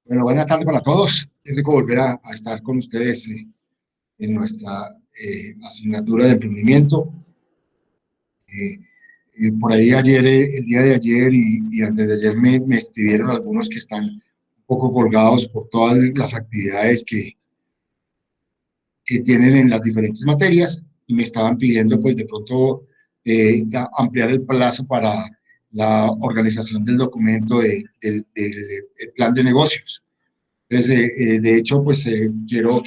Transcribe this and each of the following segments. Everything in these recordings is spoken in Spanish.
Bueno, buenas tardes para todos. Es rico volver a estar con ustedes en nuestra asignatura de emprendimiento. Eh, por ahí ayer, el día de ayer y antes de ayer me escribieron algunos que están un poco colgados por todas las actividades que tienen en las diferentes materias y me estaban pidiendo pues de pronto ampliar el plazo para la organización del documento del plan de negocios. Entonces, de hecho, pues quiero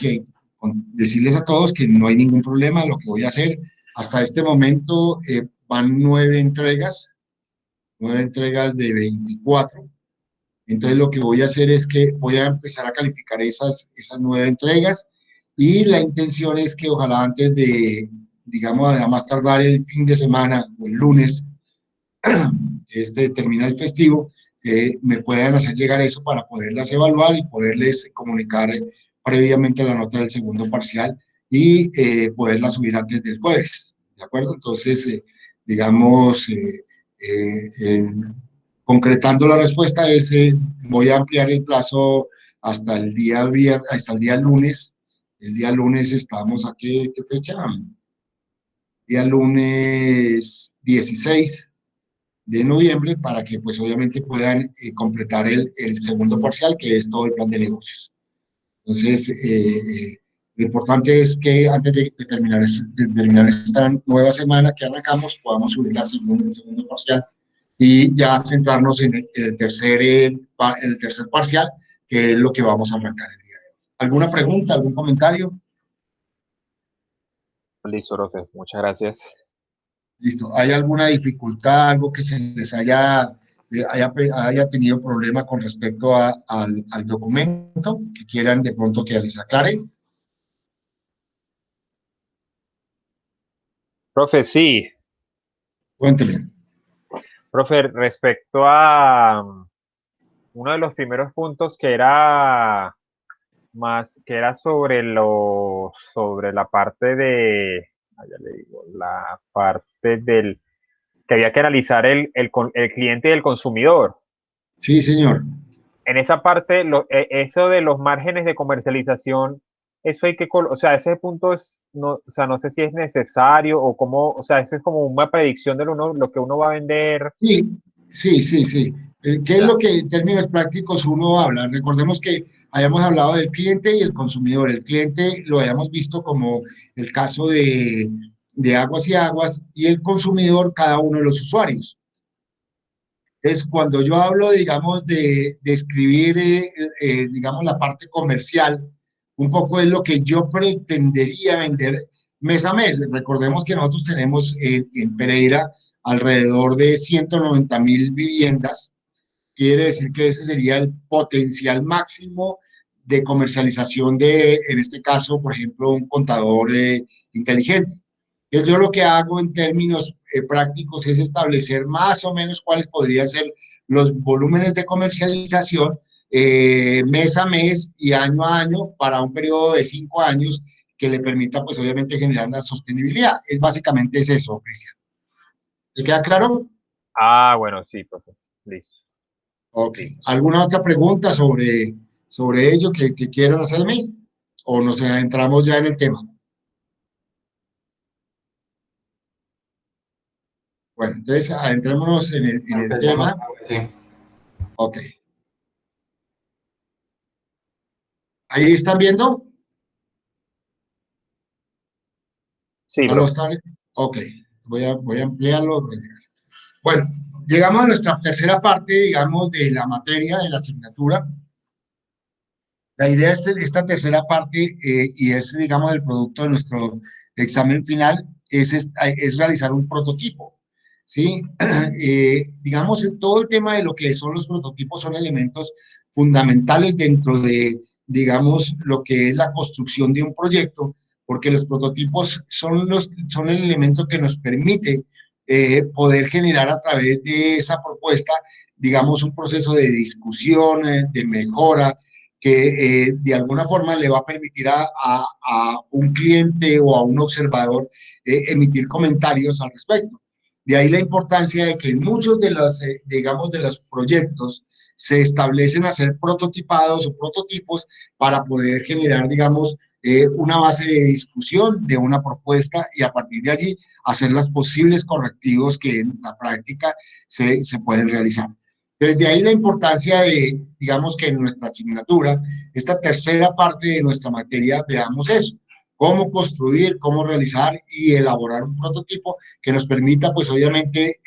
decirles a todos que no hay ningún problema. Lo que voy a hacer hasta este momento van nueve entregas de 24. Entonces, lo que voy a hacer es que voy a empezar a calificar esas nueve entregas y la intención es que ojalá antes de, digamos, a más tardar el fin de semana o el lunes, termina el festivo, me puedan hacer llegar eso para poderlas evaluar y poderles comunicar previamente la nota del segundo parcial y poderla subir antes del jueves, ¿de acuerdo? Entonces, digamos, concretando la respuesta es, voy a ampliar el plazo hasta el día hasta el día lunes. El día lunes estamos a qué fecha? Día lunes 16 de noviembre para que pues obviamente puedan completar el segundo parcial, que es todo el plan de negocios. Entonces, lo importante es que antes de terminar esta nueva semana que arrancamos, podamos subir el segundo parcial y ya centrarnos en el tercer parcial, que es lo que vamos a arrancar el día de hoy. ¿Alguna pregunta, algún comentario? Listo, profe, muchas gracias. Listo. ¿Hay alguna dificultad, algo que se les haya tenido problema con respecto al documento que quieran de pronto que les aclare? Profe, sí. Cuéntenme. Profe, respecto a uno de los primeros puntos que era sobre la parte ya le digo, la parte del que había que analizar el cliente y el consumidor. Sí, señor. En esa parte, eso de los márgenes de comercialización, eso hay que, o sea, ese punto no, o sea, no sé si es necesario o cómo, o sea, eso es como una predicción de lo que uno va a vender. Sí, sí, sí, sí. ¿Qué es Ya. lo que en términos prácticos uno habla? Recordemos que hayamos hablado del cliente y el consumidor. El cliente lo hayamos visto como el caso de Aguas y Aguas y el consumidor, cada uno de los usuarios. Es cuando yo hablo, digamos, de escribir, digamos, la parte comercial, un poco es lo que yo pretendería vender mes a mes. Recordemos que nosotros tenemos en Pereira alrededor de 190.000 viviendas. Quiere decir que ese sería el potencial máximo de comercialización en este caso, por ejemplo, un contador inteligente. Entonces, yo lo que hago en términos prácticos es establecer más o menos cuáles podrían ser los volúmenes de comercialización mes a mes y año a año para un periodo de 5 años que le permita, pues obviamente, generar la sostenibilidad. Básicamente es eso, Cristian. ¿Te queda claro? Ah, bueno, sí, profe. Listo, Ok. listo. ¿Alguna otra pregunta sobre ello que quieran hacerme? ¿O nos adentramos ya en el tema? Bueno, entonces adentrémonos en el Empecemos, tema. sí. Ok. ¿Ahí están viendo? Sí, ¿Ya lo profe. están? Ok. Voy a ampliarlo. Bueno, llegamos a nuestra tercera parte, digamos, de la materia, de la asignatura. La idea de esta tercera parte, y es, digamos, el producto de nuestro examen final, es realizar un prototipo, ¿sí? Digamos, todo el tema de lo que son los prototipos son elementos fundamentales dentro de, digamos, lo que es la construcción de un proyecto, porque los prototipos son el elemento que nos permite poder generar a través de esa propuesta, digamos, un proceso de discusión, de mejora, que de alguna forma le va a permitir a un cliente o a un observador emitir comentarios al respecto. De ahí la importancia de que en muchos de los, digamos, de los proyectos se establecen hacer prototipados o prototipos para poder generar, digamos, una base de discusión de una propuesta y a partir de allí hacer los posibles correctivos que en la práctica se pueden realizar. Desde ahí la importancia de, digamos que en nuestra asignatura, esta tercera parte de nuestra materia, veamos eso, cómo construir, cómo realizar y elaborar un prototipo que nos permita, pues obviamente,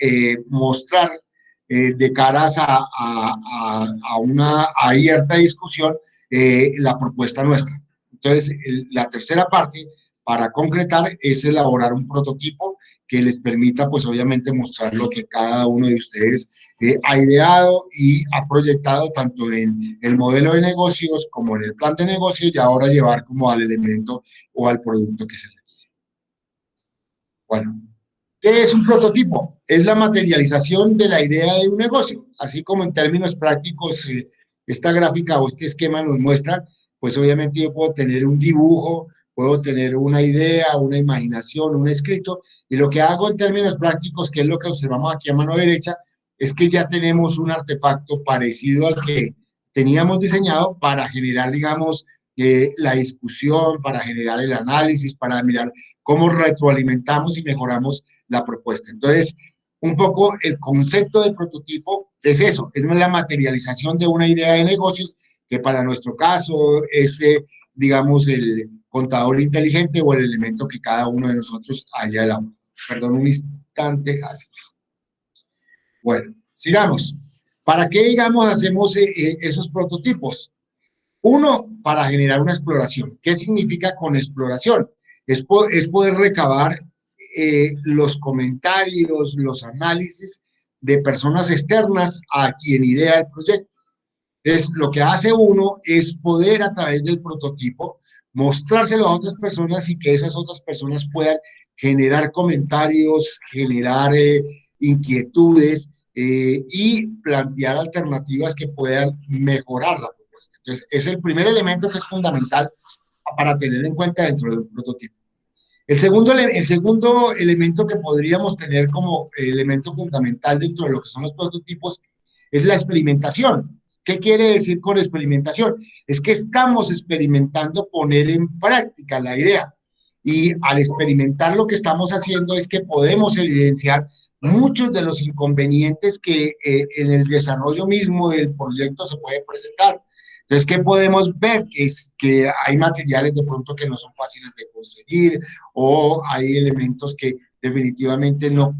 mostrar de caras a una abierta discusión la propuesta nuestra. Entonces, la tercera parte para concretar es elaborar un prototipo que les permita, pues obviamente, mostrar lo que cada uno de ustedes ha ideado y ha proyectado tanto en el modelo de negocios como en el plan de negocios y ahora llevar como al elemento o al producto que se requiere. Bueno, ¿qué es un prototipo? Es la materialización de la idea de un negocio, así como en términos prácticos esta gráfica o este esquema nos muestra, pues obviamente yo puedo tener un dibujo, puedo tener una idea, una imaginación, un escrito, y lo que hago en términos prácticos, que es lo que observamos aquí a mano derecha, es que ya tenemos un artefacto parecido al que teníamos diseñado para generar, digamos, la discusión, para generar el análisis, para mirar cómo retroalimentamos y mejoramos la propuesta. Entonces, un poco el concepto de prototipo es eso, es la materialización de una idea de negocios que para nuestro caso es, digamos, el contador inteligente o el elemento que cada uno de nosotros haya elaborado. Perdón un instante, así. Bueno, sigamos. ¿Para qué, digamos, hacemos esos prototipos? Uno, para generar una exploración. ¿Qué significa con exploración? Es poder recabar los comentarios, los análisis de personas externas a quien idea el proyecto. Entonces, lo que hace uno es poder a través del prototipo mostrárselo a otras personas y que esas otras personas puedan generar comentarios, generar inquietudes y plantear alternativas que puedan mejorar la propuesta. Entonces, es el primer elemento que es fundamental para tener en cuenta dentro de un prototipo. El segundo elemento que podríamos tener como elemento fundamental dentro de lo que son los prototipos es la experimentación. ¿Qué quiere decir con experimentación? Es que estamos experimentando poner en práctica la idea. Y al experimentar lo que estamos haciendo es que podemos evidenciar muchos de los inconvenientes que en el desarrollo mismo del proyecto se puede presentar. Entonces, ¿qué podemos ver? Es que hay materiales de pronto que no son fáciles de conseguir o hay elementos que definitivamente no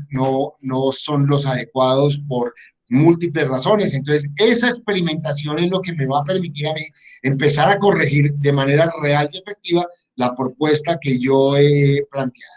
son los adecuados por múltiples razones. Entonces, esa experimentación es lo que me va a permitir a mí empezar a corregir de manera real y efectiva la propuesta que yo he planteado.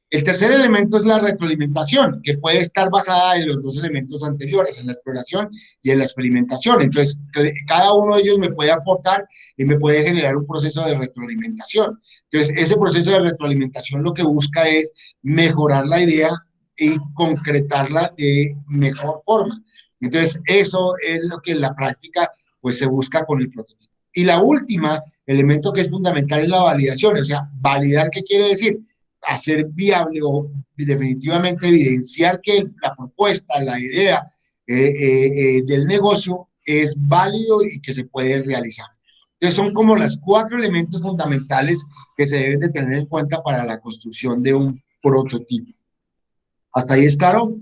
El tercer elemento es la retroalimentación, que puede estar basada en los dos elementos anteriores, en la exploración y en la experimentación. Entonces, cada uno de ellos me puede aportar y me puede generar un proceso de retroalimentación. Entonces, ese proceso de retroalimentación lo que busca es mejorar la idea y concretarla de mejor forma. Entonces, eso es lo que en la práctica pues se busca con el prototipo. Y la última elemento que es fundamental es la validación, o sea, validar qué quiere decir hacer viable o definitivamente evidenciar que la propuesta, la idea del negocio es válido y que se puede realizar. Entonces son como los 4 elementos fundamentales que se deben de tener en cuenta para la construcción de un prototipo. ¿Hasta ahí es claro?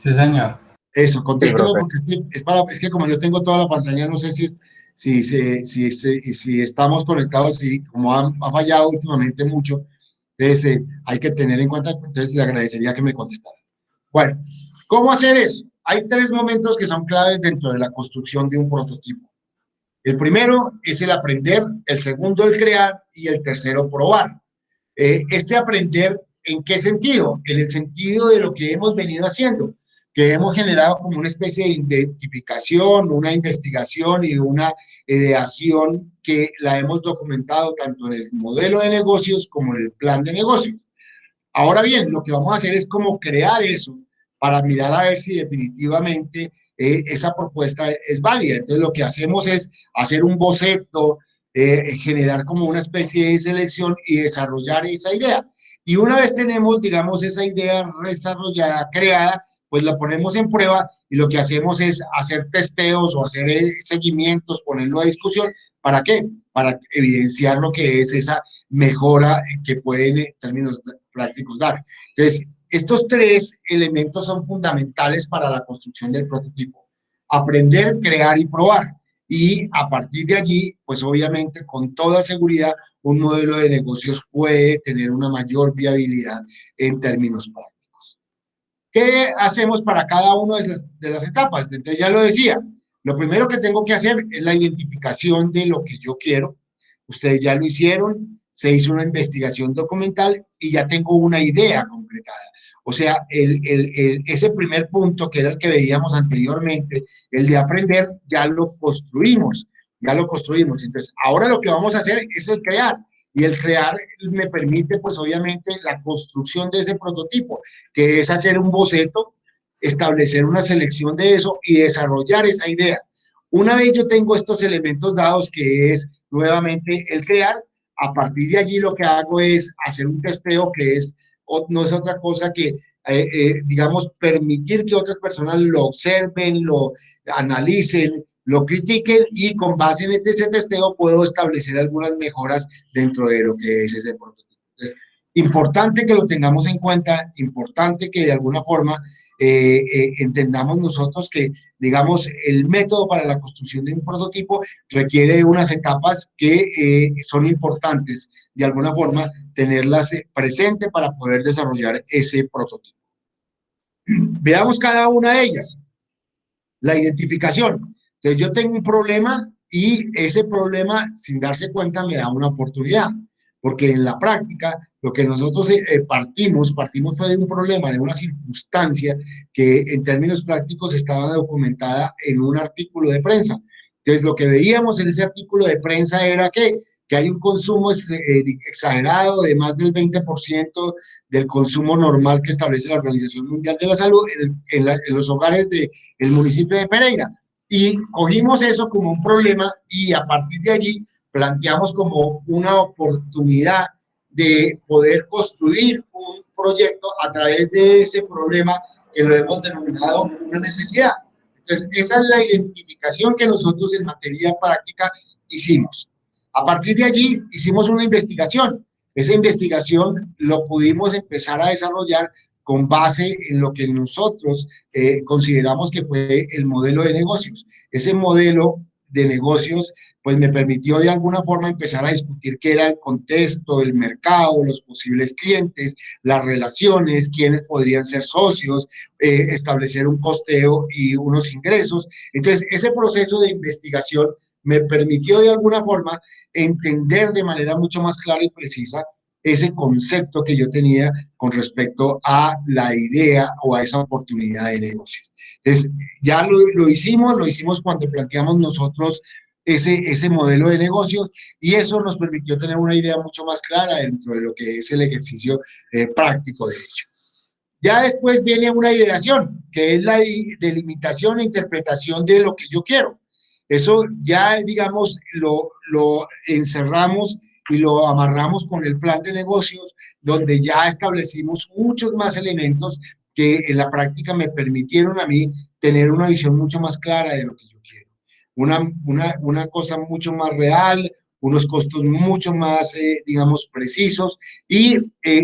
Sí, señor. Eso, contésteme profe. porque es que como yo tengo toda la pantalla, no sé si estamos conectados, si como ha fallado últimamente mucho, entonces hay que tener en cuenta, entonces le agradecería que me contestara. Bueno, ¿cómo hacer eso? Hay 3 momentos que son claves dentro de la construcción de un prototipo. El primero es el aprender, el segundo el crear y el tercero probar. Este aprender, ¿en qué sentido? En el sentido de lo que hemos venido haciendo, que hemos generado como una especie de identificación, una investigación y una ideación que la hemos documentado tanto en el modelo de negocios como en el plan de negocios. Ahora bien, lo que vamos a hacer es como crear eso para mirar a ver si definitivamente esa propuesta es válida. Entonces, lo que hacemos es hacer un boceto, generar como una especie de selección y desarrollar esa idea. Y una vez tenemos, digamos, esa idea desarrollada, creada, pues la ponemos en prueba y lo que hacemos es hacer testeos o hacer seguimientos, ponerlo a discusión. ¿Para qué? Para evidenciar lo que es esa mejora que pueden en términos prácticos dar. Entonces, estos tres elementos son fundamentales para la construcción del prototipo. Aprender, crear y probar. Y a partir de allí, pues obviamente con toda seguridad, un modelo de negocios puede tener una mayor viabilidad en términos prácticos. ¿Qué hacemos para cada una de las etapas? Entonces ya lo decía, lo primero que tengo que hacer es la identificación de lo que yo quiero. Ustedes ya lo hicieron, se hizo una investigación documental y ya tengo una idea concretada. O sea, ese primer punto, que era el que veíamos anteriormente, el de aprender, ya lo construimos, ya lo construimos. Entonces, ahora lo que vamos a hacer es el crear. Y el crear me permite, pues obviamente, la construcción de ese prototipo, que es hacer un boceto, establecer una selección de eso y desarrollar esa idea. Una vez yo tengo estos elementos dados, que es nuevamente el crear, a partir de allí lo que hago es hacer un testeo, que es, no es otra cosa que, digamos, permitir que otras personas lo observen, lo analicen, lo critiquen, y con base en ese testeo puedo establecer algunas mejoras dentro de lo que es ese prototipo. Entonces, importante que lo tengamos en cuenta, importante que de alguna forma entendamos nosotros que, digamos, el método para la construcción de un prototipo requiere de unas etapas que son importantes, de alguna forma, tenerlas presente para poder desarrollar ese prototipo. Veamos cada una de ellas. La identificación. Entonces yo tengo un problema y ese problema, sin darse cuenta, me da una oportunidad, porque en la práctica lo que nosotros partimos fue de un problema, de una circunstancia que en términos prácticos estaba documentada en un artículo de prensa. Entonces lo que veíamos en ese artículo de prensa era que hay un consumo exagerado de más del 20% del consumo normal que establece la Organización Mundial de la Salud en los hogares del municipio de Pereira. Y cogimos eso como un problema y a partir de allí planteamos como una oportunidad de poder construir un proyecto a través de ese problema que lo hemos denominado una necesidad. Entonces, esa es la identificación que nosotros en materia práctica hicimos. A partir de allí hicimos una investigación. Esa investigación lo pudimos empezar a desarrollar con base en lo que nosotros consideramos que fue el modelo de negocios. Ese modelo de negocios pues me permitió de alguna forma empezar a discutir qué era el contexto, el mercado, los posibles clientes, las relaciones, quiénes podrían ser socios, establecer un costeo y unos ingresos. Entonces, ese proceso de investigación me permitió de alguna forma entender de manera mucho más clara y precisa ese concepto que yo tenía con respecto a la idea o a esa oportunidad de negocio. Entonces, ya lo hicimos cuando planteamos nosotros ese modelo de negocios, y eso nos permitió tener una idea mucho más clara dentro de lo que es el ejercicio práctico de hecho. Ya después viene una ideación, que es la delimitación e interpretación de lo que yo quiero. Eso ya, digamos, lo encerramos y lo amarramos con el plan de negocios, donde ya establecimos muchos más elementos que en la práctica me permitieron a mí tener una visión mucho más clara de lo que yo quiero. Una cosa mucho más real, unos costos mucho más, digamos, precisos, y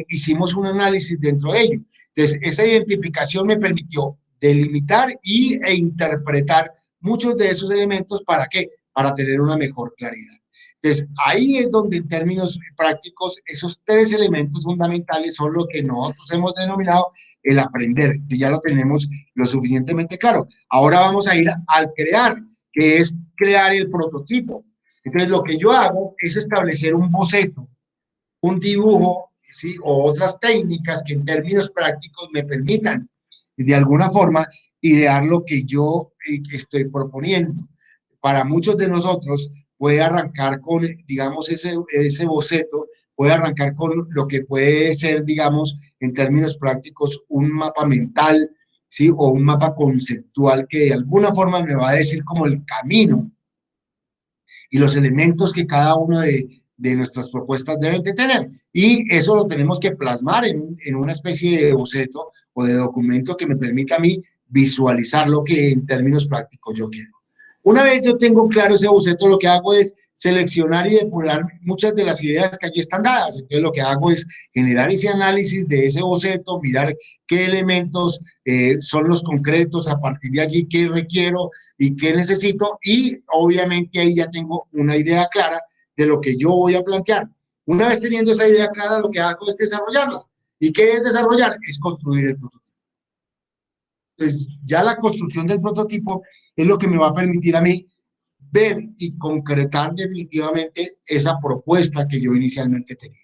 hicimos un análisis dentro de ello. Entonces, esa identificación me permitió delimitar e interpretar muchos de esos elementos. ¿Para qué? Para tener una mejor claridad. Entonces, ahí es donde en términos prácticos esos tres elementos fundamentales son lo que nosotros hemos denominado el aprender, que ya lo tenemos lo suficientemente claro. Ahora vamos a ir al crear, que es crear el prototipo. Entonces, lo que yo hago es establecer un boceto, un dibujo, ¿sí? O otras técnicas que en términos prácticos me permitan, de alguna forma, idear lo que yo estoy proponiendo. Para muchos de nosotros puede arrancar con, digamos, ese boceto, puede arrancar con lo que puede ser, digamos, en términos prácticos, un mapa mental, ¿sí? O un mapa conceptual que de alguna forma me va a decir como el camino y los elementos que cada uno de nuestras propuestas deben de tener. Y eso lo tenemos que plasmar en una especie de boceto o de documento que me permita a mí visualizar lo que en términos prácticos yo quiero. Una vez yo tengo claro ese boceto, lo que hago es seleccionar y depurar muchas de las ideas que allí están dadas. Entonces lo que hago es generar ese análisis de ese boceto, mirar qué elementos son los concretos, a partir de allí qué requiero y qué necesito, y obviamente ahí ya tengo una idea clara de lo que yo voy a plantear. Una vez teniendo esa idea clara, lo que hago es desarrollarla. ¿Y qué es desarrollar? Es construir el prototipo. Entonces, ya la construcción del prototipo es lo que me va a permitir a mí ver y concretar definitivamente esa propuesta que yo inicialmente tenía,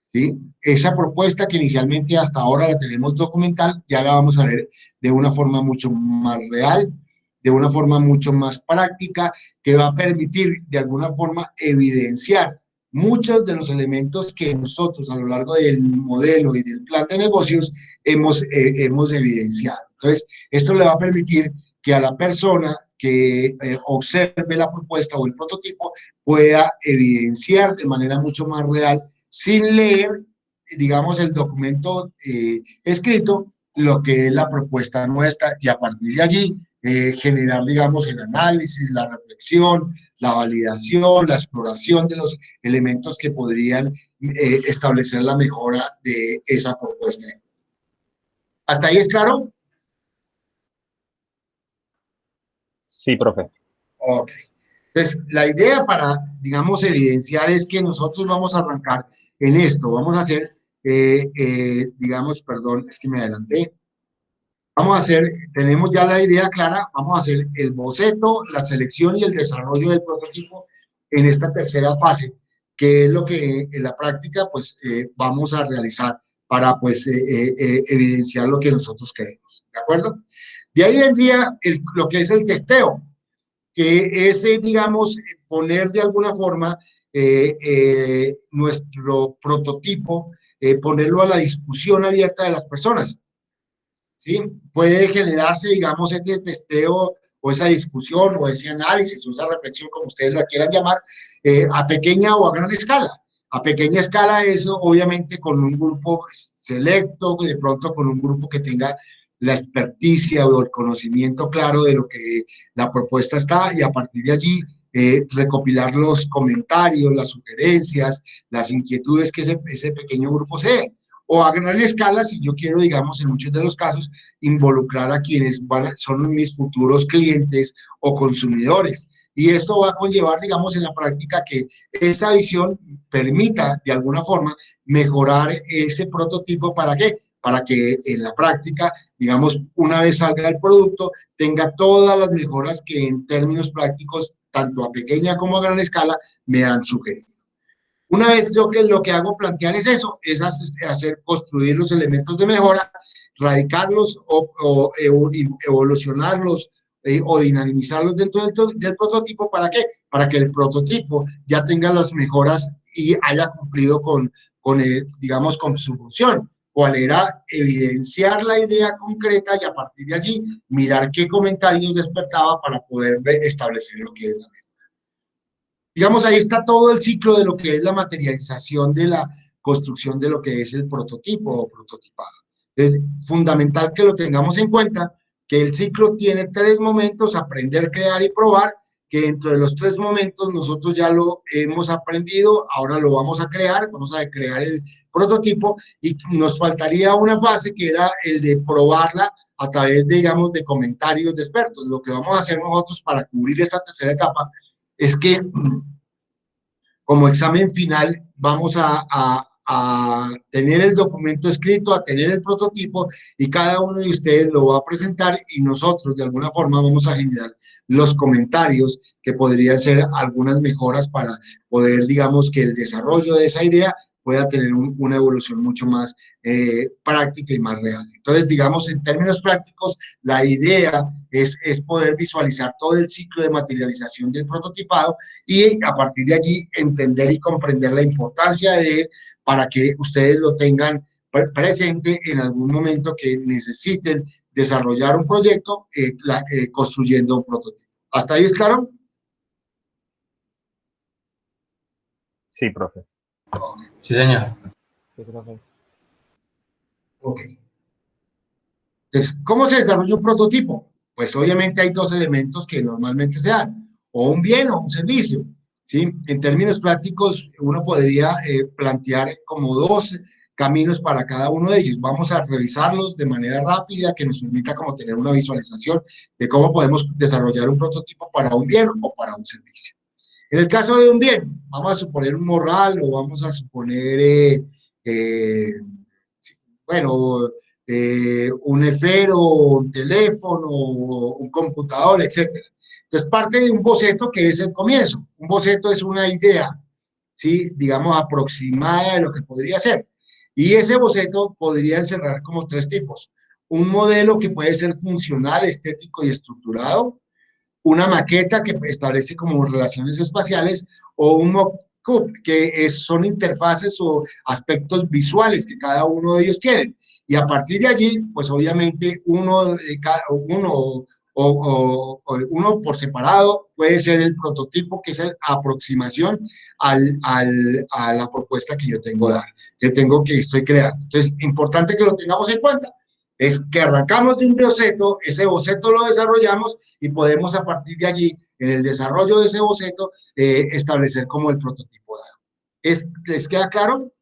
¿sí? Esa propuesta que inicialmente hasta ahora la tenemos documental, ya la vamos a ver de una forma mucho más real, de una forma mucho más práctica, que va a permitir de alguna forma evidenciar muchos de los elementos que nosotros a lo largo del modelo y del plan de negocios hemos evidenciado. Entonces, esto le va a permitir que a la persona que observe la propuesta o el prototipo pueda evidenciar de manera mucho más real, sin leer, digamos, el documento escrito, lo que es la propuesta nuestra, y a partir de allí generar, digamos, el análisis, la reflexión, la validación, la exploración de los elementos que podrían establecer la mejora de esa propuesta. ¿Hasta ahí es claro? Sí, profe. Ok. Entonces, la idea para, digamos, evidenciar es que nosotros vamos a arrancar en esto. Vamos a hacer, digamos, perdón, es que me adelanté. Vamos a hacer, tenemos ya la idea clara, vamos a hacer el boceto, la selección y el desarrollo del prototipo en esta tercera fase, que es lo que en la práctica, pues, vamos a realizar para, pues, evidenciar lo que nosotros queremos. ¿De acuerdo? De ahí vendría lo que es el testeo, que es, digamos, poner de alguna forma nuestro prototipo, ponerlo a la discusión abierta de las personas, ¿sí? Puede generarse, digamos, este testeo o esa discusión o ese análisis o esa reflexión, como ustedes la quieran llamar, a pequeña o a gran escala. A pequeña escala eso, obviamente, con un grupo selecto, de pronto con un grupo que tenga la experticia o el conocimiento claro de lo que la propuesta está, y a partir de allí recopilar los comentarios, las sugerencias, las inquietudes que ese pequeño grupo se dé. O a gran escala, si yo quiero, digamos, en muchos de los casos, involucrar a quienes son mis futuros clientes o consumidores. Y esto va a conllevar, digamos, en la práctica que esa visión permita, de alguna forma, mejorar ese prototipo. ¿Para qué? Para que en la práctica, digamos, una vez salga el producto, tenga todas las mejoras que en términos prácticos, tanto a pequeña como a gran escala, me han sugerido. Una vez yo que lo que hago plantear es eso, es hacer construir los elementos de mejora, radicarlos o evolucionarlos o dinamizarlos dentro del prototipo. ¿Para qué? Para que el prototipo ya tenga las mejoras y haya cumplido digamos, con su función. ¿Cuál era? Evidenciar la idea concreta y a partir de allí mirar qué comentarios despertaba para poder establecer lo que es la mejora. Digamos, ahí está todo el ciclo de lo que es la materialización de la construcción de lo que es el prototipo o prototipado. Es fundamental que lo tengamos en cuenta, que el ciclo tiene 3 momentos: aprender, crear y probar, que dentro de los 3 momentos nosotros ya lo hemos aprendido, ahora lo vamos a crear, vamos a crear el prototipo, y nos faltaría una fase que era el de probarla a través de, digamos, de comentarios de expertos. Lo que vamos a hacer nosotros para cubrir esta tercera etapa es que como examen final vamos a tener el documento escrito, a tener el prototipo, y cada uno de ustedes lo va a presentar y nosotros de alguna forma vamos a generar los comentarios que podrían ser algunas mejoras para poder, digamos, que el desarrollo de esa idea pueda tener una evolución mucho más práctica y más real. Entonces, digamos, en términos prácticos, la idea es poder visualizar todo el ciclo de materialización del prototipado y a partir de allí entender y comprender la importancia de él para que ustedes lo tengan presente en algún momento que necesiten desarrollar un proyecto construyendo un prototipo. ¿Hasta ahí es claro? Sí, profe. Sí, señor. Sí, profe. Ok. Entonces, ¿cómo se desarrolla un prototipo? Pues obviamente hay dos elementos que normalmente se dan, o un bien o un servicio, ¿sí? En términos prácticos, uno podría plantear como dos caminos para cada uno de ellos. Vamos a revisarlos de manera rápida que nos permita como tener una visualización de cómo podemos desarrollar un prototipo para un bien o para un servicio. En el caso de un bien, vamos a suponer un morral o vamos a suponer, eh, bueno, un esfero, un teléfono, un computador, etcétera. Entonces, parte de un boceto que es el comienzo. Un boceto es una idea, ¿sí? Digamos, aproximada de lo que podría ser. Y ese boceto podría encerrar como tres tipos. Un modelo que puede ser funcional, estético y estructurado, una maqueta que establece como relaciones espaciales o un mock-up, que son interfaces o aspectos visuales que cada uno de ellos tienen. Y a partir de allí, pues obviamente uno por separado puede ser el prototipo, que es la aproximación a la propuesta que yo tengo que estoy creando. Entonces, importante que lo tengamos en cuenta. Es que arrancamos de un boceto, ese boceto lo desarrollamos y podemos a partir de allí, en el desarrollo de ese boceto, establecer como el prototipo dado. ¿Les queda claro?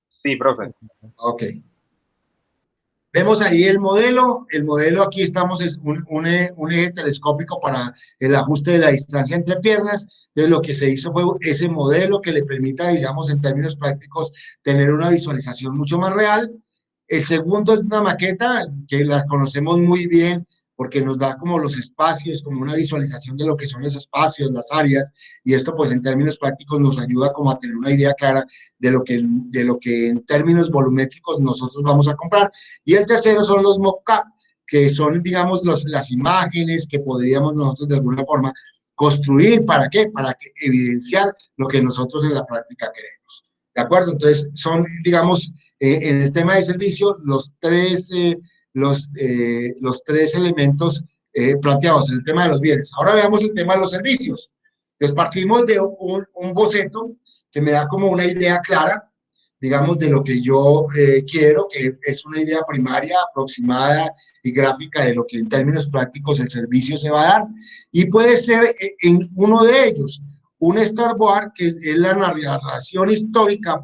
Sí, profe. Ok. Vemos ahí el modelo aquí estamos, es un eje telescópico para el ajuste de la distancia entre piernas. Entonces lo que se hizo fue ese modelo que le permita, digamos, en términos prácticos, tener una visualización mucho más real. El segundo es una maqueta que la conocemos muy bien porque nos da como los espacios, como una visualización de lo que son los espacios, las áreas, y esto pues en términos prácticos nos ayuda como a tener una idea clara de lo que en términos volumétricos nosotros vamos a comprar. Y el tercero son los mock-up, que son, digamos, las imágenes que podríamos nosotros de alguna forma construir. ¿Para qué? Para evidenciar lo que nosotros en la práctica queremos. ¿De acuerdo? Entonces, son, digamos, en el tema de servicio, los tres elementos planteados en el tema de los bienes. Ahora veamos el tema de los servicios. Entonces, partimos de un boceto que me da como una idea clara, digamos, de lo que yo quiero, que es una idea primaria, aproximada y gráfica de lo que en términos prácticos el servicio se va a dar, y puede ser en uno de ellos, un storyboard, que es la narración histórica,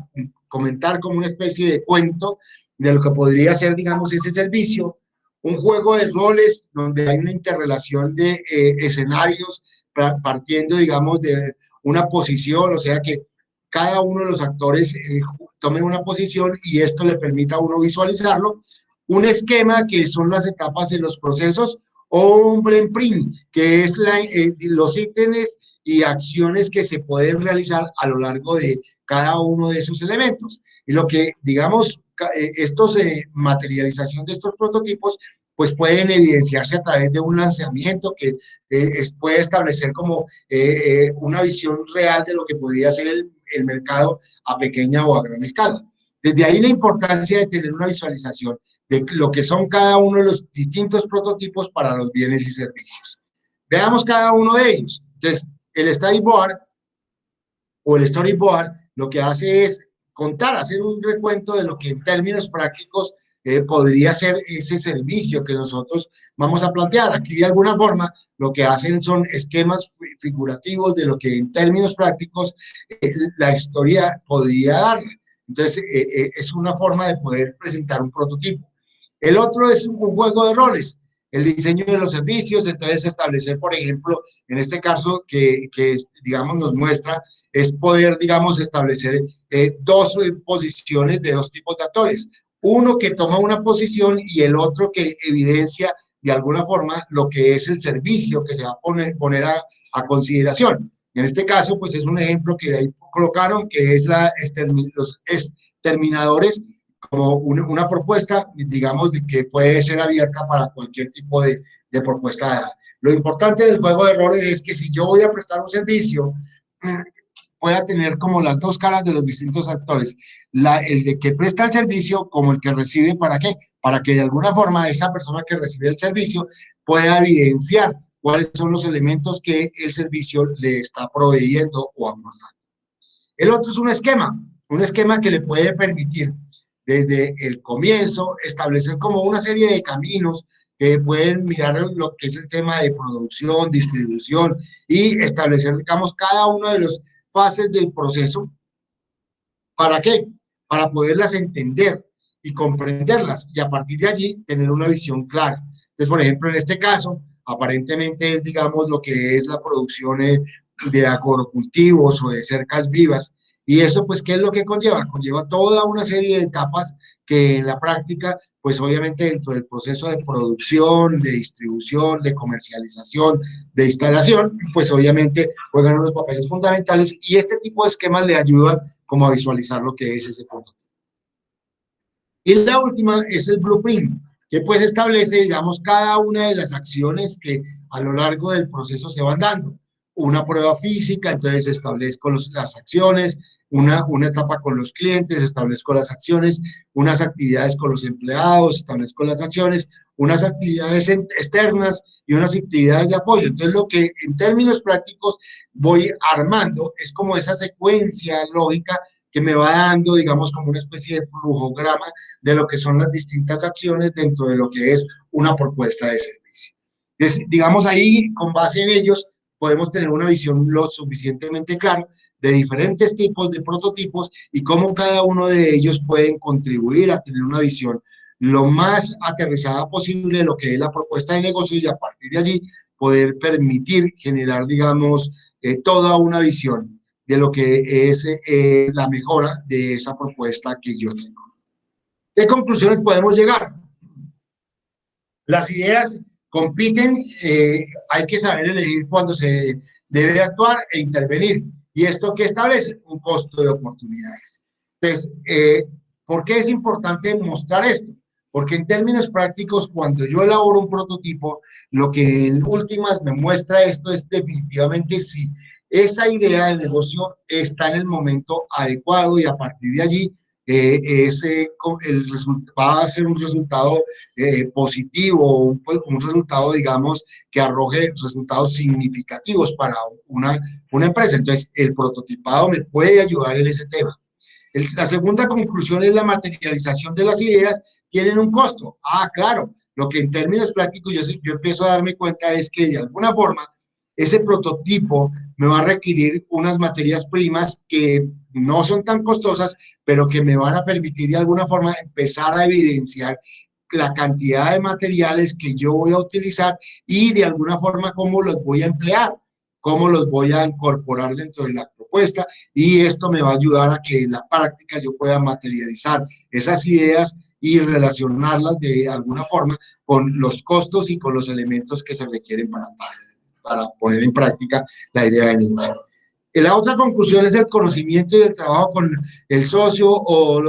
comentar como una especie de cuento de lo que podría ser, digamos, ese servicio, un juego de roles donde hay una interrelación de escenarios partiendo, digamos, de una posición, o sea que cada uno de los actores tome una posición y esto le permita a uno visualizarlo. Un esquema que son las etapas de los procesos o un blueprint, que es los ítems y acciones que se pueden realizar a lo largo de cada uno de esos elementos. Y lo que, digamos, materialización de estos prototipos, pues pueden evidenciarse a través de un lanzamiento que puede establecer como una visión real de lo que podría ser el mercado a pequeña o a gran escala. Desde ahí la importancia de tener una visualización de lo que son cada uno de los distintos prototipos para los bienes y servicios. Veamos cada uno de ellos. Entonces, el storyboard o el storyboard lo que hace es contar, hacer un recuento de lo que en términos prácticos podría ser ese servicio que nosotros vamos a plantear. Aquí de alguna forma lo que hacen son esquemas figurativos de lo que en términos prácticos la historia podría dar. Entonces es una forma de poder presentar un prototipo. El otro es un juego de roles, el diseño de los servicios. Entonces establecer, por ejemplo, en este caso que digamos nos muestra, es poder, digamos, establecer dos posiciones de dos tipos de actores. Uno que toma una posición y el otro que evidencia de alguna forma lo que es el servicio que se va a poner a consideración. En este caso, pues es un ejemplo que de ahí colocaron, que es los exterminadores, como una propuesta, digamos, de que puede ser abierta para cualquier tipo de propuesta. Lo importante del juego de roles es que si yo voy a prestar un servicio, pueda tener como las dos caras de los distintos actores, el de que presta el servicio como el que recibe. ¿Para qué? Para que de alguna forma esa persona que recibe el servicio pueda evidenciar cuáles son los elementos que el servicio le está proveyendo o aportando. El otro es un esquema que le puede permitir desde el comienzo establecer como una serie de caminos que pueden mirar lo que es el tema de producción, distribución y establecer, digamos, cada una de las fases del proceso. ¿Para qué? Para poderlas entender y comprenderlas y a partir de allí tener una visión clara. Entonces, por ejemplo, en este caso, aparentemente es, digamos, lo que es la producción de agrocultivos o de cercas vivas. Y eso, pues, ¿qué es lo que conlleva? Conlleva toda una serie de etapas que en la práctica, pues, obviamente dentro del proceso de producción, de distribución, de comercialización, de instalación, pues, obviamente juegan unos papeles fundamentales y este tipo de esquemas le ayudan como a visualizar lo que es ese punto. Y la última es el blueprint, que pues establece, digamos, cada una de las acciones que a lo largo del proceso se van dando. Una prueba física, entonces establezco las acciones, una etapa con los clientes, establezco las acciones, unas actividades con los empleados, establezco las acciones, unas actividades externas y unas actividades de apoyo. Entonces, lo que en términos prácticos voy armando es como esa secuencia lógica que me va dando, digamos, como una especie de flujograma de lo que son las distintas acciones dentro de lo que es una propuesta de servicio. Entonces, digamos, ahí, con base en ellos, podemos tener una visión lo suficientemente clara de diferentes tipos de prototipos y cómo cada uno de ellos pueden contribuir a tener una visión lo más aterrizada posible de lo que es la propuesta de negocio y a partir de allí poder permitir generar, digamos, toda una visión de lo que es la mejora de esa propuesta que yo tengo. ¿Qué conclusiones podemos llegar? Las ideas compiten, hay que saber elegir cuándo se debe actuar e intervenir. ¿Y esto qué establece? Un costo de oportunidades. Entonces, ¿por qué es importante mostrar esto? Porque en términos prácticos, cuando yo elaboro un prototipo, lo que en últimas me muestra esto es definitivamente si esa idea de negocio está en el momento adecuado y a partir de allí va a ser un resultado positivo, un resultado, digamos, que arroje resultados significativos para una empresa. Entonces, el prototipado me puede ayudar en ese tema. La segunda conclusión es la materialización de las ideas, tienen un costo. Ah, claro, lo que en términos prácticos yo empiezo a darme cuenta es que de alguna forma ese prototipo me va a requerir unas materias primas que no son tan costosas, pero que me van a permitir de alguna forma empezar a evidenciar la cantidad de materiales que yo voy a utilizar y de alguna forma cómo los voy a emplear, cómo los voy a incorporar dentro de la propuesta y esto me va a ayudar a que en la práctica yo pueda materializar esas ideas y relacionarlas de alguna forma con los costos y con los elementos que se requieren para poner en práctica la idea de negocio. La otra conclusión es el conocimiento y el trabajo con el socio o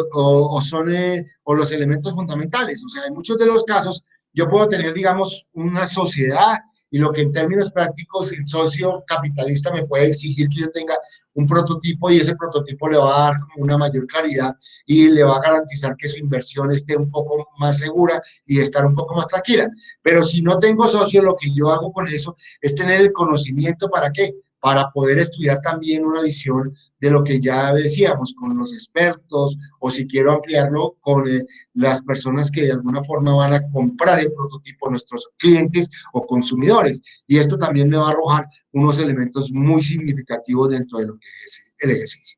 los elementos fundamentales. O sea, en muchos de los casos yo puedo tener, digamos, una sociedad y lo que en términos prácticos el socio capitalista me puede exigir que yo tenga un prototipo y ese prototipo le va a dar como una mayor claridad y le va a garantizar que su inversión esté un poco más segura y estar un poco más tranquila. Pero si no tengo socio, lo que yo hago con eso es tener el conocimiento. ¿Para qué? Para poder estudiar también una visión de lo que ya decíamos, con los expertos, o si quiero ampliarlo, con las personas que de alguna forma van a comprar el prototipo, nuestros clientes o consumidores. Y esto también me va a arrojar unos elementos muy significativos dentro de lo que es el ejercicio.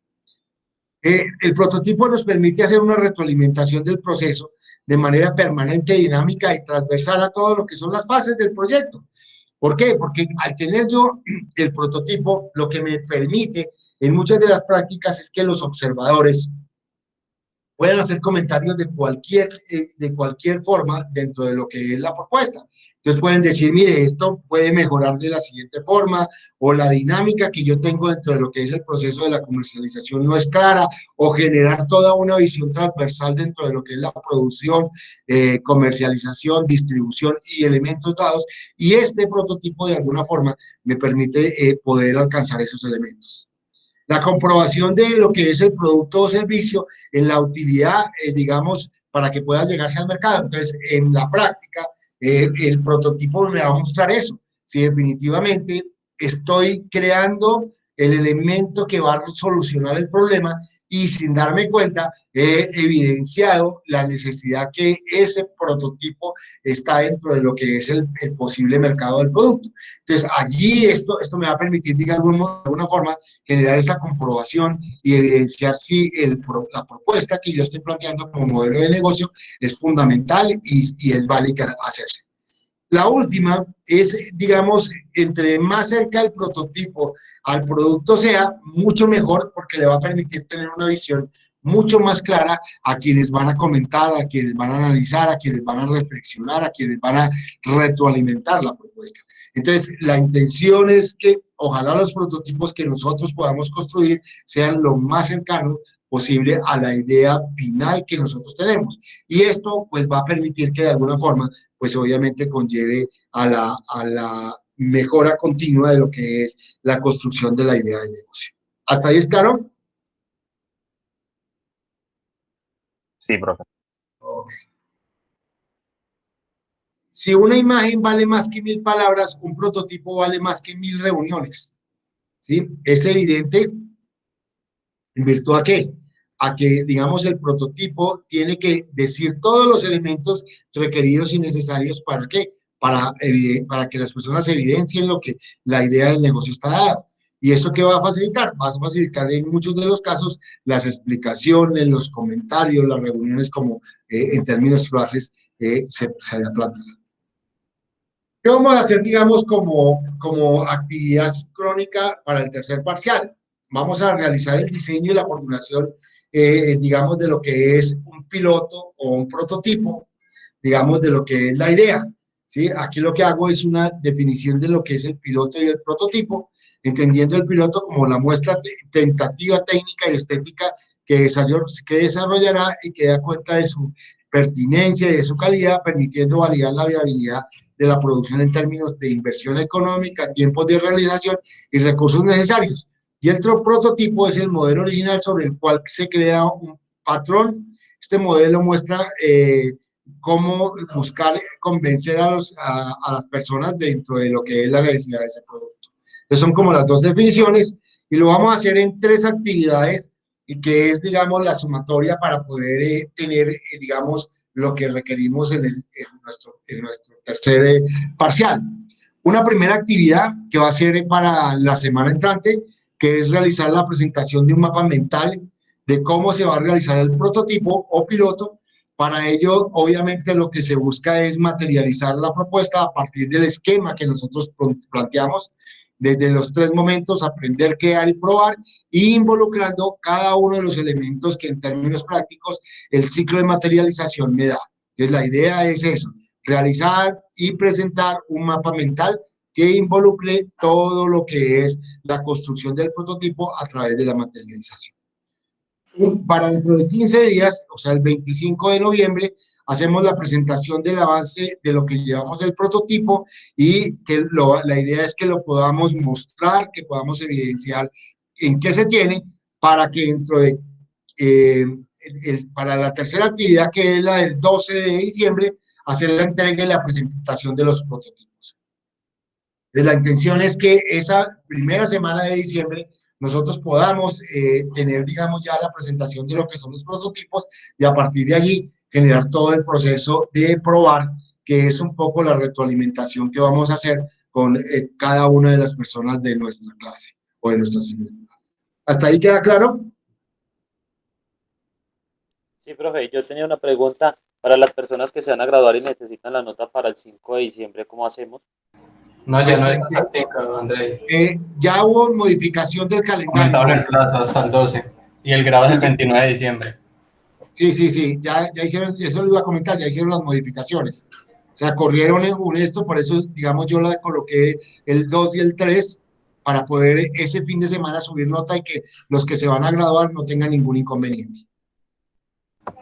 El prototipo nos permite hacer una retroalimentación del proceso de manera permanente, dinámica y transversal a todo lo que son las fases del proyecto. ¿Por qué? Porque al tener yo el prototipo, lo que me permite en muchas de las prácticas es que los observadores pueden hacer comentarios de cualquier forma dentro de lo que es la propuesta. Entonces pueden decir, mire, esto puede mejorar de la siguiente forma, o la dinámica que yo tengo dentro de lo que es el proceso de la comercialización no es clara, o generar toda una visión transversal dentro de lo que es la producción, comercialización, distribución y elementos dados, y este prototipo de alguna forma me permite poder alcanzar esos elementos. La comprobación de lo que es el producto o servicio en la utilidad, digamos, para que pueda llegarse al mercado. Entonces, en la práctica, el prototipo me va a mostrar eso. si definitivamente estoy creando el elemento que va a solucionar el problema y sin darme cuenta he evidenciado la necesidad que ese prototipo está dentro de lo que es el posible mercado del producto. Entonces, allí esto me va a permitir, de alguna forma, generar esa comprobación y evidenciar si la propuesta que yo estoy planteando como modelo de negocio es fundamental y es válida hacerse. La última es, digamos, entre más cerca el prototipo al producto sea, mucho mejor porque le va a permitir tener una visión mucho más clara a quienes van a comentar, a quienes van a analizar, a quienes van a reflexionar, a quienes van a retroalimentar la propuesta. Entonces, la intención es que ojalá los prototipos que nosotros podamos construir sean lo más cercanos posible a la idea final que nosotros tenemos. Y esto, pues, va a permitir que de alguna forma pues obviamente conlleve a la mejora continua de lo que es la construcción de la idea de negocio. ¿Hasta ahí es claro? Sí, profe. Okay. Si una imagen vale más que 1000 palabras, un prototipo vale más que 1000 reuniones. ¿Sí? Es evidente, ¿en virtud a qué? A que, digamos, el prototipo tiene que decir todos los elementos requeridos y necesarios para qué, para que las personas evidencien lo que la idea del negocio está dada. ¿Y eso qué va a facilitar? Va a facilitar en muchos de los casos las explicaciones, los comentarios, las reuniones como en términos frases se había planteado. ¿Qué vamos a hacer, digamos, como actividad sincrónica para el tercer parcial? Vamos a realizar el diseño y la formulación, digamos, de lo que es un piloto o un prototipo, digamos, de lo que es la idea, ¿sí? Aquí lo que hago es una definición de lo que es el piloto y el prototipo, entendiendo el piloto como la muestra tentativa, técnica y estética que desarrollará y que da cuenta de su pertinencia y de su calidad, permitiendo validar la viabilidad de la producción en términos de inversión económica, tiempos de realización y recursos necesarios. Y el prototipo es el modelo original sobre el cual se crea un patrón. Este modelo muestra cómo buscar convencer a las personas dentro de lo que es la necesidad de ese producto. Entonces son como las dos definiciones y lo vamos a hacer en 3 actividades y que es, digamos, la sumatoria para poder tener, digamos, lo que requerimos en nuestro tercer parcial. Una primera actividad que va a ser para la semana entrante, que es realizar la presentación de un mapa mental de cómo se va a realizar el prototipo o piloto. Para ello, obviamente, lo que se busca es materializar la propuesta a partir del esquema que nosotros planteamos, desde los 3 momentos, aprender, crear y probar, y involucrando cada uno de los elementos que en términos prácticos el ciclo de materialización me da. Entonces, la idea es eso, realizar y presentar un mapa mental que involucre todo lo que es la construcción del prototipo a través de la materialización. Para dentro de 15 días, o sea, el 25 de noviembre, hacemos la presentación del avance de lo que llevamos el prototipo y que la idea es que lo podamos mostrar, que podamos evidenciar en qué se tiene para que dentro de, para la tercera actividad, que es la del 12 de diciembre, hacer la entrega y la presentación de los prototipos. Entonces, la intención es que esa primera semana de diciembre nosotros podamos tener, digamos, ya la presentación de lo que son los prototipos y a partir de allí generar todo el proceso de probar, que es un poco la retroalimentación que vamos a hacer con cada una de las personas de nuestra clase o de nuestra asignatura. ¿Hasta ahí queda claro? Sí, profe, yo tenía una pregunta para las personas que se van a graduar y necesitan la nota para el 5 de diciembre, ¿cómo hacemos? No, ya no es hasta el 5, André. Ya hubo modificación del calendario. Aumentaron el plazo hasta el 12 y el grado es el 29 de diciembre. Sí, ya hicieron, eso lo iba a comentar, ya hicieron las modificaciones. O sea, corrieron esto, por eso, digamos, yo la coloqué el 2 y el 3 para poder ese fin de semana subir nota y que los que se van a graduar no tengan ningún inconveniente.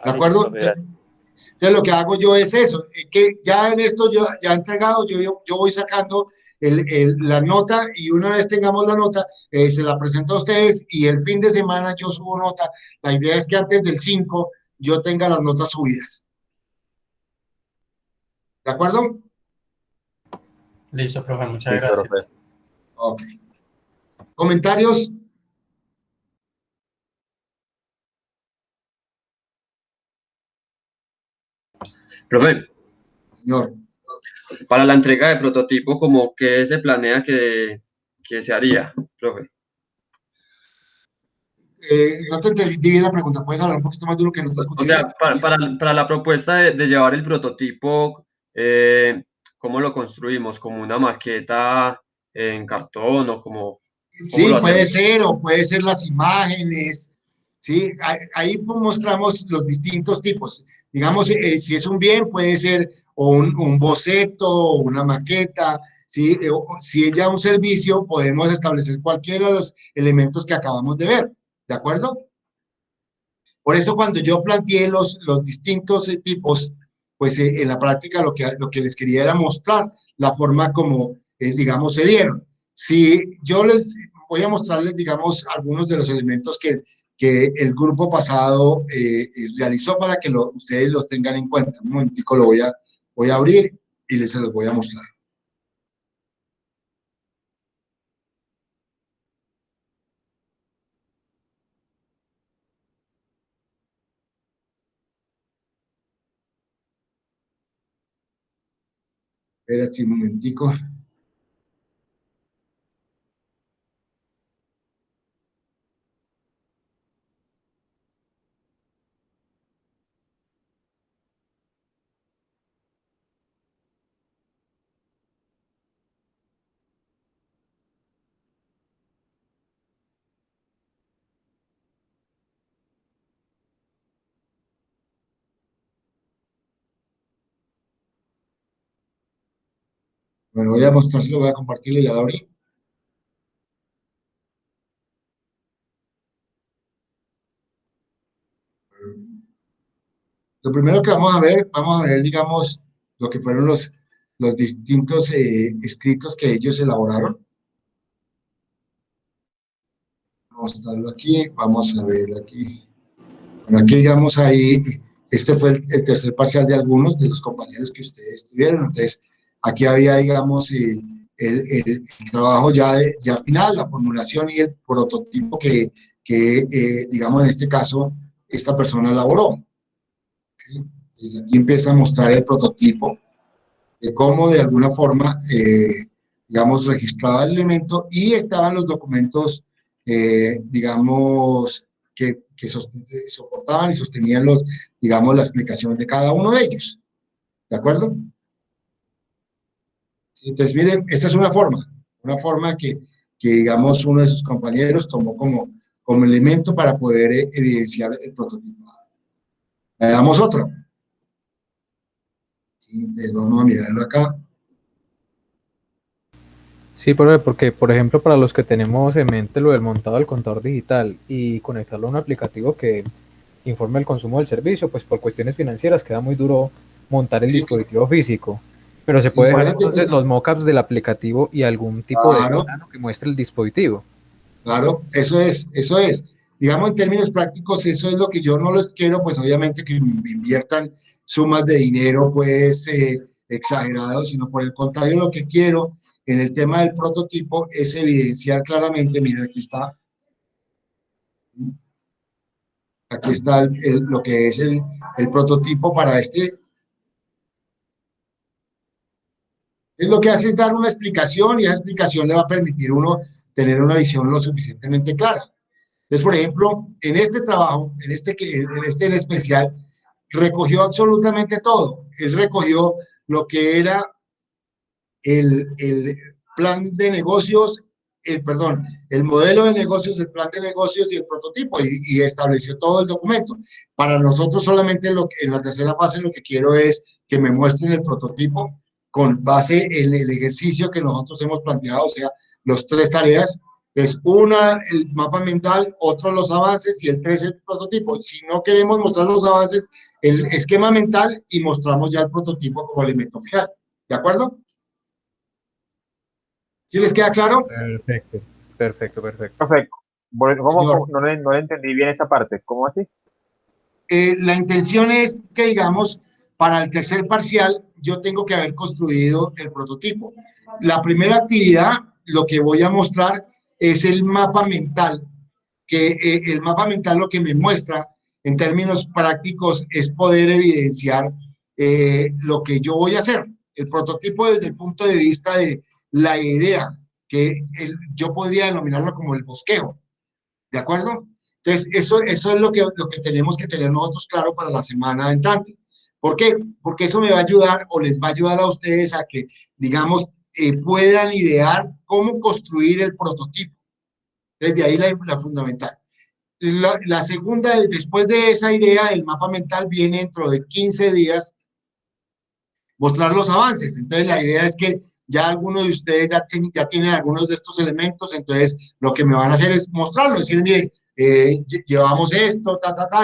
¿De acuerdo? Entonces, lo que hago yo es eso, que ya en esto, yo ya entregado, yo voy sacando la nota y una vez tengamos la nota, se la presento a ustedes y el fin de semana yo subo nota. La idea es que antes del 5 yo tenga las notas subidas. ¿De acuerdo? Listo, profe, muchas Listo, gracias. profe. Ok. ¿Comentarios? Profe, Señor. para la entrega de prototipo, ¿cómo que se planea que se haría, profe? No te entendí bien la pregunta. ¿Puedes hablar un poquito más duro que no te O escuché bien? sea, para la propuesta de llevar el prototipo, ¿cómo lo construimos? ¿Como una maqueta en cartón o cómo Sí, lo puede hacemos? ser, o puede ser las imágenes, ¿sí? Ahí mostramos los distintos tipos. Digamos, si es un bien, puede ser o un boceto, o una maqueta, ¿sí? O si es ya un servicio, podemos establecer cualquiera de los elementos que acabamos de ver, ¿de acuerdo? Por eso cuando yo planteé los distintos tipos, pues en la práctica lo que les quería era mostrar la forma como, digamos, se dieron. Si yo les voy a mostrarles, digamos, algunos de los elementos que el grupo pasado realizó para que ustedes los tengan en cuenta. Un momentico lo voy a abrir y se los voy a mostrar. Espérate un momentico. Bueno, voy a mostrárselo, voy a compartirlo, ya lo abrí. Lo primero que vamos a ver, digamos, lo que fueron los distintos escritos que ellos elaboraron. Vamos a estarlo aquí, vamos a ver aquí. Bueno, aquí digamos ahí, este fue el tercer parcial de algunos de los compañeros que ustedes tuvieron. Entonces, aquí había, digamos, el trabajo ya final, la formulación y el prototipo que digamos, en este caso, esta persona elaboró. ¿Sí? Desde aquí empieza a mostrar el prototipo de cómo de alguna forma, digamos, registraba el elemento y estaban los documentos, digamos, que soportaban y sostenían digamos, la explicación de cada uno de ellos. ¿De acuerdo? Sí, entonces, miren, esta es una forma que, digamos, uno de sus compañeros tomó como elemento para poder evidenciar el prototipo. Le damos otro. Sí, entonces vamos a mirarlo acá. Sí, porque, por ejemplo, para los que tenemos en mente lo del montado del contador digital y conectarlo a un aplicativo que informe el consumo del servicio, pues por cuestiones financieras queda muy duro montar el Sí, dispositivo físico. Pero se sí, puede por dejar eso te entonces estoy. los mockups del aplicativo y algún tipo de Claro, plano que muestre el dispositivo. claro, eso es, eso es. Digamos, en términos prácticos, eso es lo que yo no les quiero, pues obviamente que inviertan sumas de dinero, pues, exagerados, sino por el contrario, lo que quiero en el tema del prototipo es evidenciar claramente, mira, aquí está lo que es el prototipo para este. Es lo que hace es dar una explicación y esa explicación le va a permitir a uno tener una visión lo suficientemente clara. Entonces, por ejemplo, en este trabajo, en especial, recogió absolutamente todo. Él recogió lo que era el plan de negocios, perdón, el modelo de negocios, el plan de negocios y el prototipo y estableció todo el documento. Para nosotros solamente en la tercera fase lo que quiero es que me muestren el prototipo con base en el ejercicio que nosotros hemos planteado, o sea, los tres tareas, es una el mapa mental, otro los avances y el tres el prototipo. Si no queremos mostrar los avances, el esquema mental y mostramos ya el prototipo como elemento final. ¿De acuerdo? ¿Sí les queda claro? Perfecto, perfecto, perfecto. Profe, Señor, no le entendí bien esa parte. ¿Cómo así? la intención es que, digamos, para el tercer parcial yo tengo que haber construido el prototipo. La primera actividad, lo que voy a mostrar es el mapa mental, que el mapa mental lo que me muestra en términos prácticos es poder evidenciar lo que yo voy a hacer. El prototipo desde el punto de vista de la idea, que yo podría denominarlo como el bosquejo, ¿de acuerdo? Entonces, eso es lo que tenemos que tener nosotros claro para la semana entrante. ¿Por qué? Porque eso me va a ayudar o les va a ayudar a ustedes a que, digamos, puedan idear cómo construir el prototipo. Desde ahí la fundamental. La segunda, después de esa idea, el mapa mental viene dentro de 15 días, mostrar los avances. Entonces, la idea es que ya algunos de ustedes ya tienen algunos de estos elementos, entonces lo que me van a hacer es mostrarlo, decir, mire, llevamos esto,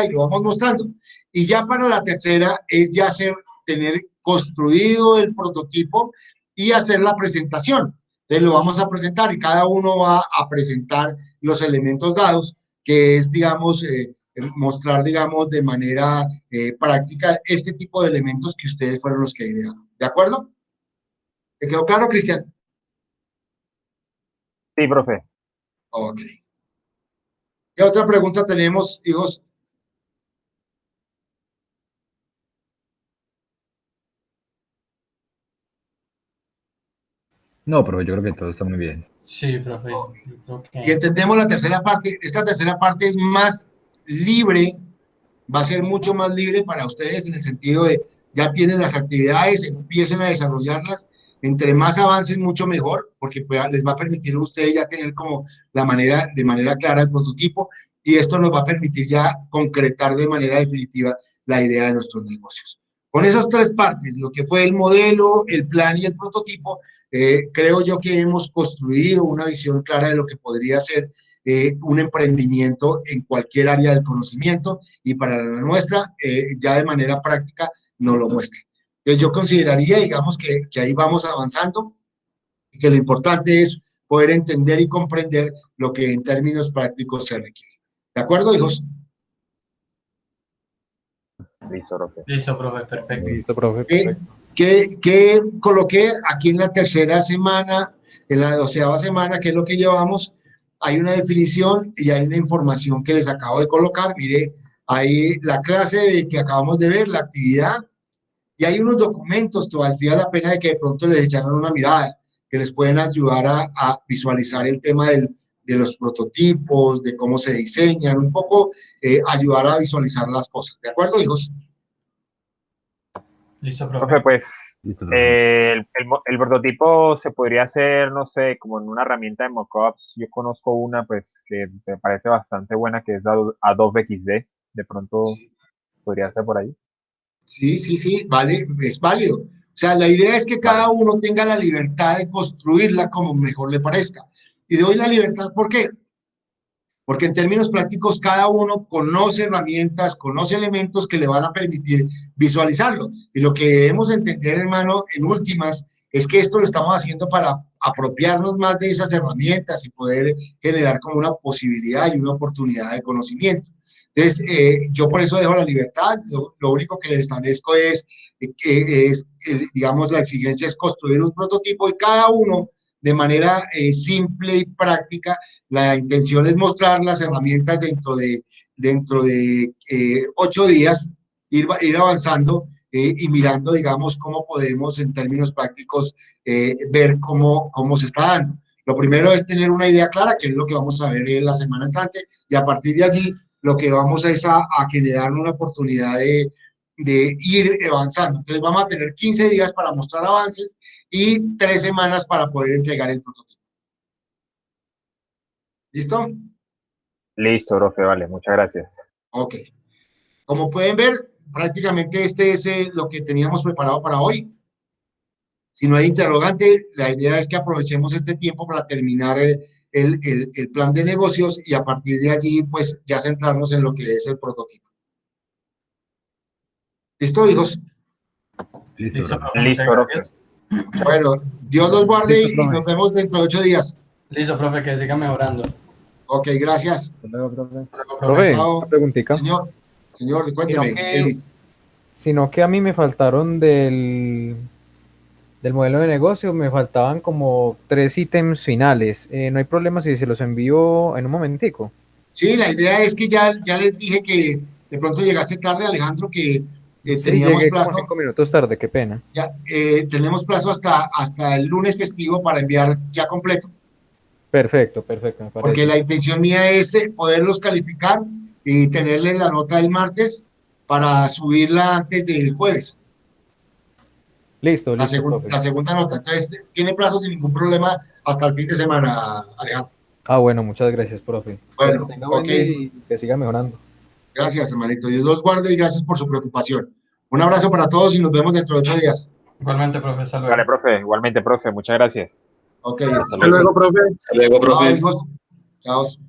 y lo vamos mostrando. Y ya para la tercera es ya tener construido el prototipo y hacer la presentación. Entonces lo vamos a presentar y cada uno va a presentar los elementos dados, que es, digamos, mostrar, digamos, de manera práctica este tipo de elementos que ustedes fueron los que idearon. ¿De acuerdo? ¿Te quedó claro, Cristian? Sí, profe. Ok. ¿Qué otra pregunta tenemos, hijos? No, pero yo creo que todo está muy bien. Sí, profe. Y entendemos la tercera parte. Esta tercera parte es más libre, va a ser mucho más libre para ustedes en el sentido de ya tienen las actividades, empiecen a desarrollarlas. Entre más avancen, mucho mejor, porque les va a permitir a ustedes ya tener como de manera clara el prototipo, y esto nos va a permitir ya concretar de manera definitiva la idea de nuestros negocios. Con esas tres partes, lo que fue el modelo, el plan y el prototipo, creo yo que hemos construido una visión clara de lo que podría ser un emprendimiento en cualquier área del conocimiento, y para la nuestra, ya de manera práctica, nos lo muestra. Entonces yo consideraría, digamos, que ahí vamos avanzando, y que lo importante es poder entender y comprender lo que en términos prácticos se requiere. ¿De acuerdo, hijos? Listo, profe. Listo, profe, perfecto. Listo, profe, perfecto. ¿Qué coloqué aquí en la tercera semana, en la 12ª semana, que es lo que llevamos? Hay una definición y hay una información que les acabo de colocar. Mire, hay la clase que acabamos de ver, la actividad, y hay unos documentos que valdría la pena de que de pronto les echaran una mirada, que les pueden ayudar a visualizar el tema de los prototipos, de cómo se diseñan, un poco ayudar a visualizar las cosas. ¿De acuerdo, hijos? Listo, profe. Profe, pues Listo, profe. el prototipo se podría hacer, no sé, como en una herramienta de mockups. Yo conozco una, pues, que me parece bastante buena, que es Adobe XD. De pronto podría ser por ahí. Sí, vale, es válido. O sea, la idea es que cada uno tenga la libertad de construirla como mejor le parezca. Y doy la libertad, ¿por qué? Porque en términos prácticos cada uno conoce herramientas, conoce elementos que le van a permitir visualizarlo. Y lo que debemos entender, hermano, en últimas, es que esto lo estamos haciendo para apropiarnos más de esas herramientas y poder generar como una posibilidad y una oportunidad de conocimiento. Entonces, yo por eso dejo la libertad. Lo único que les establezco es, digamos, la exigencia es construir un prototipo y cada uno de manera simple y práctica. La intención es mostrar las herramientas dentro de 8 días, ir avanzando y mirando, digamos, cómo podemos en términos prácticos ver cómo se está dando. Lo primero es tener una idea clara, que es lo que vamos a ver en la semana entrante, y a partir de allí lo que vamos es a generar una oportunidad de ir avanzando. Entonces vamos a tener 15 días para mostrar avances y 3 semanas para poder entregar el prototipo. ¿Listo? Listo, profe, vale, muchas gracias. Ok. Como pueden ver, prácticamente este es lo que teníamos preparado para hoy. Si no hay interrogante, la idea es que aprovechemos este tiempo para terminar el plan de negocios y a partir de allí, pues, ya centrarnos en lo que es el prototipo. ¿Listo, hijos? Listo, Listo, profe. profe. Listo, Muchas profe. gracias. Bueno, Dios los guarde Listo, y profe. nos vemos dentro de 8 días. Listo, profe, que siga mejorando. Ok, gracias. Hasta luego, profe. Hasta luego, Profe, Chao. una preguntita. Señor, cuénteme, Sino que- Elvis. sino que a mí me faltaron del modelo de negocio, me faltaban como 3 ítems finales. No hay problema si se los envío en un momentico. Sí, la idea es que ya les dije que de pronto llegaste tarde, Alejandro, que Sí, teníamos llegué como plazo, 5 minutos tarde, qué pena. ya, tenemos plazo hasta el lunes festivo para enviar ya completo, Perfecto, me porque parece. la intención mía es poderlos calificar y tenerles la nota el martes para subirla antes del jueves, Listo, profe. la segunda nota. Entonces, tiene plazo sin ningún problema hasta el fin de semana, Alejandro. Ah, bueno, muchas gracias, profe. Pues que Bueno, tenga buen ok, día y que siga mejorando. gracias, hermanito. Dios los guarde y gracias por su preocupación. Un abrazo para todos y nos vemos dentro de 8 días. Igualmente, profesor. Vale, profe, igualmente, profe, muchas gracias. Ok, Hasta hasta luego. luego. Hasta luego, Chao, profe. hijos. Chao.